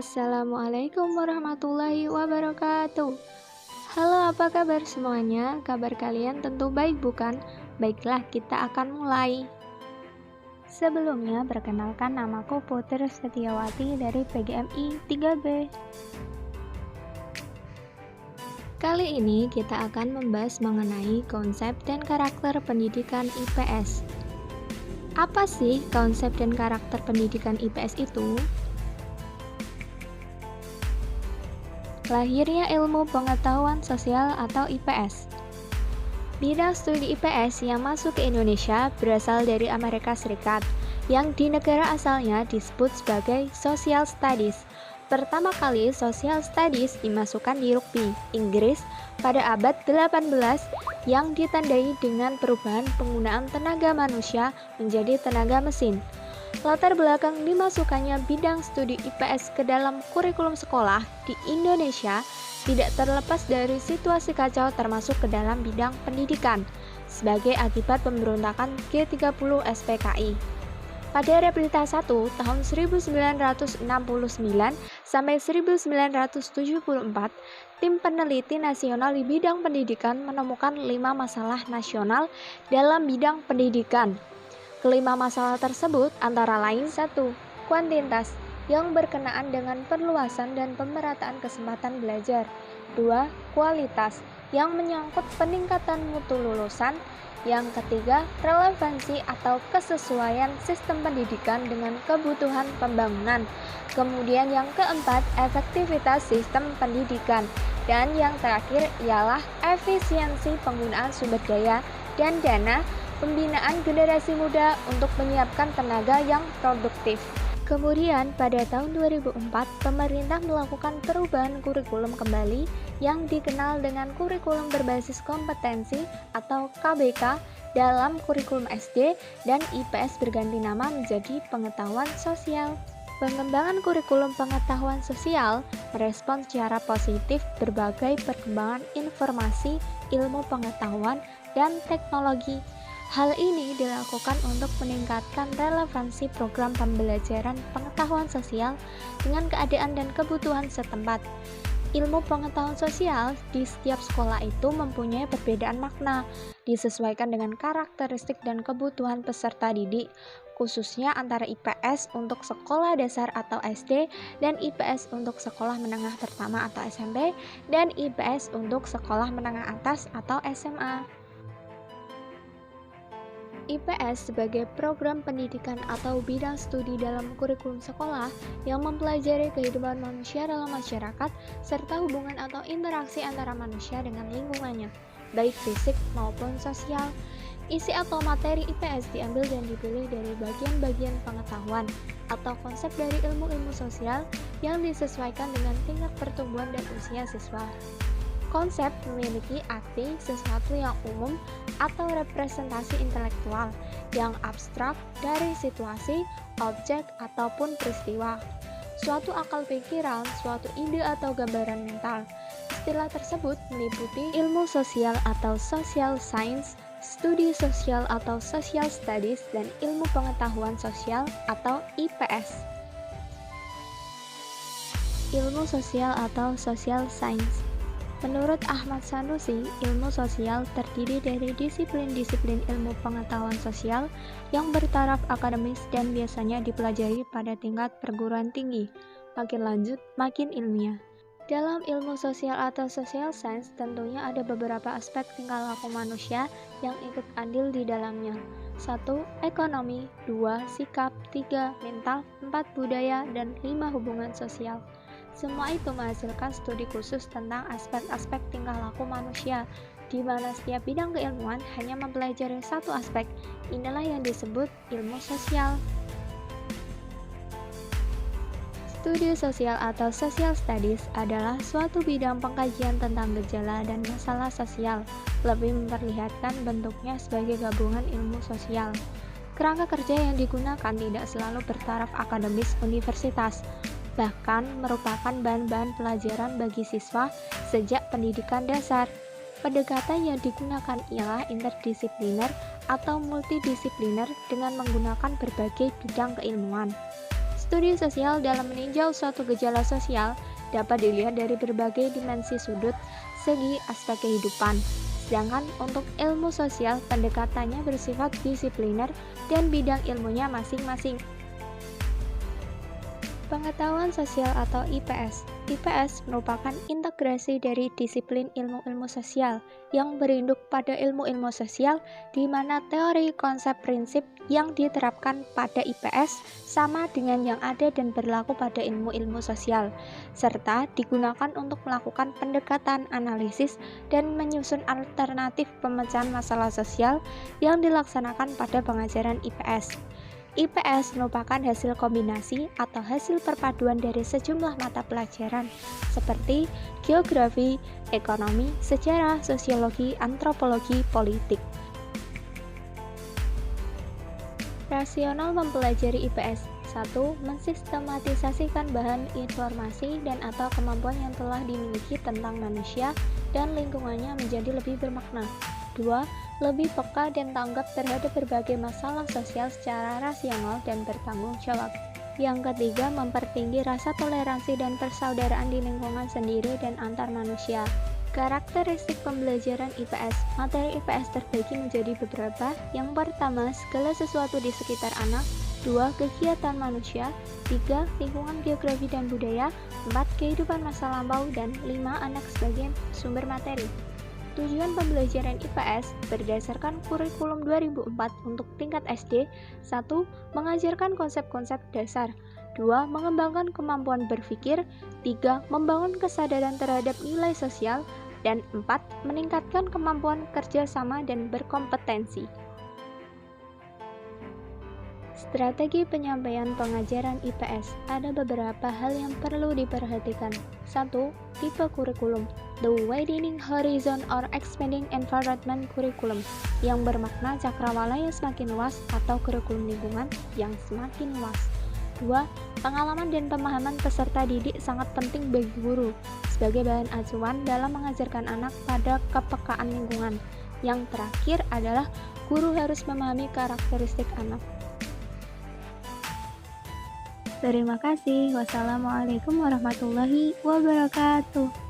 Assalamualaikum warahmatullahi wabarakatuh. Halo, apa kabar semuanya? Kabar kalian tentu baik, bukan? Baiklah, kita akan mulai. Sebelumnya, perkenalkan, namaku Putri Setiawati dari PGMI 3B. Kali ini kita akan membahas mengenai konsep dan karakter pendidikan IPS. Apa sih konsep dan karakter pendidikan IPS itu? Lahirnya ilmu pengetahuan sosial atau IPS. Bidang studi IPS yang masuk ke Indonesia berasal dari Amerika Serikat, yang di negara asalnya disebut sebagai Social Studies. Pertama kali Social Studies dimasukkan di Rugby, Inggris pada abad 18 yang ditandai dengan perubahan penggunaan tenaga manusia menjadi tenaga mesin. Latar belakang dimasukkannya bidang studi IPS ke dalam kurikulum sekolah di Indonesia tidak terlepas dari situasi kacau termasuk ke dalam bidang pendidikan sebagai akibat pemberontakan G30 SPKI. Pada Replita 1 tahun 1969 sampai 1974, tim peneliti nasional di bidang pendidikan menemukan 5 masalah nasional dalam bidang pendidikan. Kelima masalah tersebut antara lain: 1. Kuantitas yang berkenaan dengan perluasan dan pemerataan kesempatan belajar. 2. Kualitas yang menyangkut peningkatan mutu lulusan. Yang ketiga, relevansi atau kesesuaian sistem pendidikan dengan kebutuhan pembangunan. Kemudian yang keempat, efektivitas sistem pendidikan. Dan yang terakhir ialah efisiensi penggunaan sumber daya dan dana pembinaan generasi muda untuk menyiapkan tenaga yang produktif. Kemudian pada tahun 2004, pemerintah melakukan perubahan kurikulum kembali yang dikenal dengan kurikulum berbasis kompetensi atau KBK dalam kurikulum SD, dan IPS berganti nama menjadi pengetahuan sosial. Pengembangan kurikulum pengetahuan sosial merespons secara positif berbagai perkembangan informasi, ilmu pengetahuan, dan teknologi. Hal ini dilakukan untuk meningkatkan relevansi program pembelajaran pengetahuan sosial dengan keadaan dan kebutuhan setempat. Ilmu pengetahuan sosial di setiap sekolah itu mempunyai perbedaan makna, disesuaikan dengan karakteristik dan kebutuhan peserta didik, khususnya antara IPS untuk sekolah dasar atau SD, dan IPS untuk sekolah menengah pertama atau SMP, dan IPS untuk sekolah menengah atas atau SMA. IPS sebagai program pendidikan atau bidang studi dalam kurikulum sekolah yang mempelajari kehidupan manusia dalam masyarakat serta hubungan atau interaksi antara manusia dengan lingkungannya, baik fisik maupun sosial. Isi atau materi IPS diambil dan dipilih dari bagian-bagian pengetahuan atau konsep dari ilmu-ilmu sosial yang disesuaikan dengan tingkat pertumbuhan dan usia siswa. Konsep memiliki arti sesuatu yang umum atau representasi intelektual yang abstrak dari situasi, objek, ataupun peristiwa. Suatu akal pikiran, suatu ide atau gambaran mental. Istilah tersebut meliputi ilmu sosial atau social science, studi sosial atau social studies, dan ilmu pengetahuan sosial atau IPS. Ilmu sosial atau social science. Menurut Ahmad Sanusi, ilmu sosial terdiri dari disiplin-disiplin ilmu pengetahuan sosial yang bertaraf akademis dan biasanya dipelajari pada tingkat perguruan tinggi. Makin lanjut, makin ilmiah. Dalam ilmu sosial atau social science, tentunya ada beberapa aspek tingkah laku manusia yang ikut andil di dalamnya. 1. Ekonomi, 2. Sikap, 3. Mental, 4. Budaya, dan 5. Hubungan sosial. Semua itu menghasilkan studi khusus tentang aspek-aspek tingkah laku manusia, di mana setiap bidang keilmuan hanya mempelajari satu aspek. Inilah yang disebut ilmu sosial. Studi sosial atau social studies adalah suatu bidang pengkajian tentang gejala dan masalah sosial, lebih memperlihatkan bentuknya sebagai gabungan ilmu sosial. Kerangka kerja yang digunakan tidak selalu bertaraf akademis universitas, bahkan merupakan bahan-bahan pelajaran bagi siswa sejak pendidikan dasar. Pendekatan yang digunakan ialah interdisipliner atau multidisipliner dengan menggunakan berbagai bidang keilmuan. Studi sosial dalam meninjau suatu gejala sosial dapat dilihat dari berbagai dimensi sudut segi aspek kehidupan. Sedangkan untuk ilmu sosial, pendekatannya bersifat disipliner dan bidang ilmunya masing-masing. Pengetahuan sosial atau IPS. IPS merupakan integrasi dari disiplin ilmu-ilmu sosial yang berinduk pada ilmu-ilmu sosial, di mana teori, konsep, prinsip yang diterapkan pada IPS sama dengan yang ada dan berlaku pada ilmu-ilmu sosial, serta digunakan untuk melakukan pendekatan analisis dan menyusun alternatif pemecahan masalah sosial yang dilaksanakan pada pengajaran IPS. IPS merupakan hasil kombinasi atau hasil perpaduan dari sejumlah mata pelajaran seperti geografi, ekonomi, sejarah, sosiologi, antropologi, politik. Rasional mempelajari IPS. 1. Mensistematisasikan bahan informasi dan atau kemampuan yang telah dimiliki tentang manusia dan lingkungannya menjadi lebih bermakna. 2. Lebih peka dan tanggap terhadap berbagai masalah sosial secara rasional dan bertanggung jawab. Yang ketiga, mempertinggi rasa toleransi dan persaudaraan di lingkungan sendiri dan antar manusia. Karakteristik pembelajaran IPS. Materi IPS terbagi menjadi beberapa. Yang pertama, segala sesuatu di sekitar anak. 2. Kegiatan manusia. 3. Lingkungan geografi dan budaya. 4. Kehidupan masa lampau. Dan 5. Anak sebagai sumber materi. Tujuan pembelajaran IPS berdasarkan kurikulum 2004 untuk tingkat SD. 1. Mengajarkan konsep-konsep dasar. 2. Mengembangkan kemampuan berpikir. 3. Membangun kesadaran terhadap nilai sosial. Dan 4. Meningkatkan kemampuan kerjasama dan berkompetensi. Strategi penyampaian pengajaran IPS. Ada beberapa hal yang perlu diperhatikan. 1. Tipe kurikulum. The widening horizon or expanding environment curriculum, yang bermakna cakrawala yang semakin luas atau kurikulum lingkungan yang semakin luas. 2. Pengalaman dan pemahaman peserta didik sangat penting bagi guru sebagai bahan acuan dalam mengajarkan anak pada kepekaan lingkungan. Yang terakhir adalah guru harus memahami karakteristik anak. Terima kasih. Wassalamualaikum warahmatullahi wabarakatuh.